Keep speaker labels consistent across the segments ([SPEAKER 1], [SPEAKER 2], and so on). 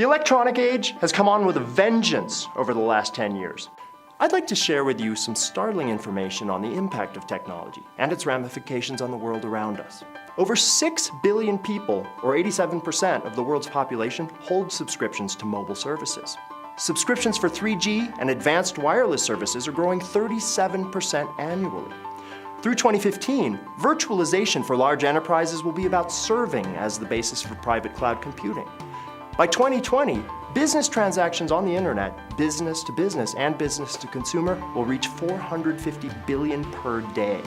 [SPEAKER 1] The electronic age has come on with a vengeance over the last 10 years. I'd like to share with you some startling information on the impact of technology and its ramifications on the world around us. Over 6 billion people, or 87% of the world's population, hold subscriptions to mobile services. Subscriptions for 3G and advanced wireless services are growing 37% annually. Through 2015, virtualization for large enterprises will be about serving as the basis for private cloud computing. By 2020, business transactions on the internet, business to business and business to consumer, will reach 450 billion per day.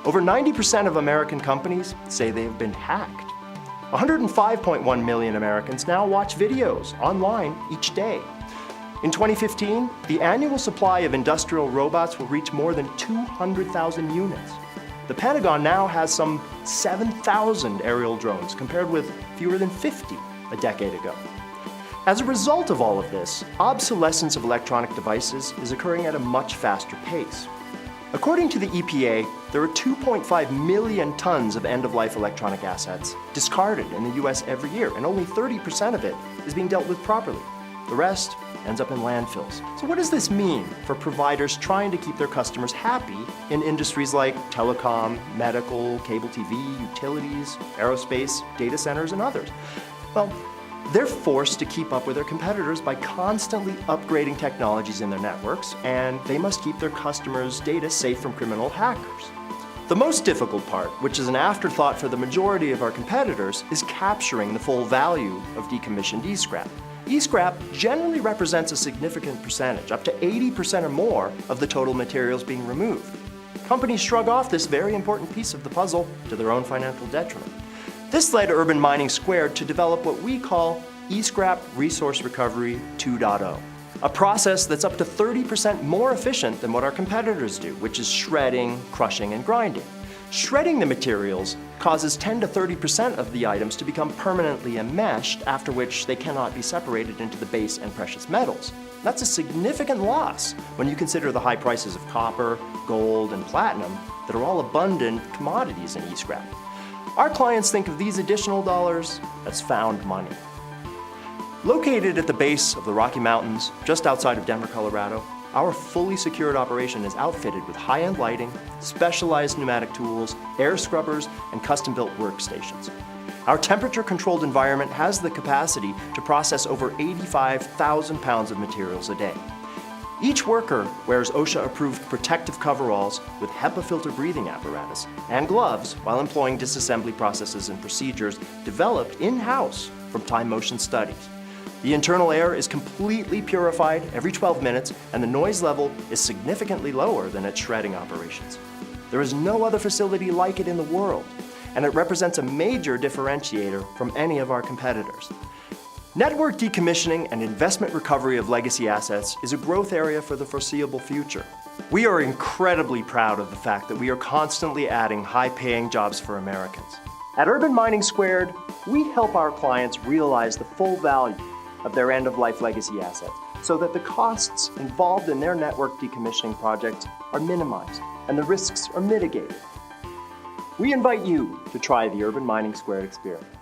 [SPEAKER 1] Over 90% of American companies say they have been hacked. 105.1 million Americans now watch videos online each day. In 2015, the annual supply of industrial robots will reach more than 200,000 units. The Pentagon now has some 7,000 aerial drones, compared with fewer than 50 a decade ago. As a result of all of this, obsolescence of electronic devices is occurring at a much faster pace. According to the EPA, there are 2.5 million tons of end-of-life electronic assets discarded in the US every year, and only 30% of it is being dealt with properly. The rest ends up in landfills. So what does this mean for providers trying to keep their customers happy in industries like telecom, medical, cable TV, utilities, aerospace, data centers, and others? Well, they're forced to keep up with their competitors by constantly upgrading technologies in their networks, and they must keep their customers' data safe from criminal hackers. The most difficult part, which is an afterthought for the majority of our competitors, is capturing the full value of decommissioned e-scrap. E-scrap generally represents a significant percentage, up to 80% or more of the total materials being removed. Companies shrug off this very important piece of the puzzle to their own financial detriment. This led Urban Mining Squared to develop what we call e-scrap resource recovery 2.0, a process that's up to 30% more efficient than what our competitors do, which is shredding, crushing, and grinding. Shredding the materials causes 10 to 30% of the items to become permanently enmeshed, after which they cannot be separated into the base and precious metals. That's a significant loss when you consider the high prices of copper, gold, and platinum that are all abundant commodities in e-scrap. Our clients think of these additional dollars as found money. Located at the base of the Rocky Mountains, just outside of Denver, Colorado, our fully secured operation is outfitted with high-end lighting, specialized pneumatic tools, air scrubbers, and custom-built workstations. Our temperature-controlled environment has the capacity to process over 85,000 pounds of materials a day. Each worker wears OSHA-approved protective coveralls with HEPA filter breathing apparatus and gloves while employing disassembly processes and procedures developed in-house from time motion studies. The internal air is completely purified every 12 minutes, and the noise level is significantly lower than at shredding operations. There is no other facility like it in the world, and it represents a major differentiator from any of our competitors. Network decommissioning and investment recovery of legacy assets is a growth area for the foreseeable future. We are incredibly proud of the fact that we are constantly adding high-paying jobs for Americans. At Urban Mining Squared, we help our clients realize the full value of their end-of-life legacy assets so that the costs involved in their network decommissioning projects are minimized and the risks are mitigated. We invite you to try the Urban Mining Squared experience.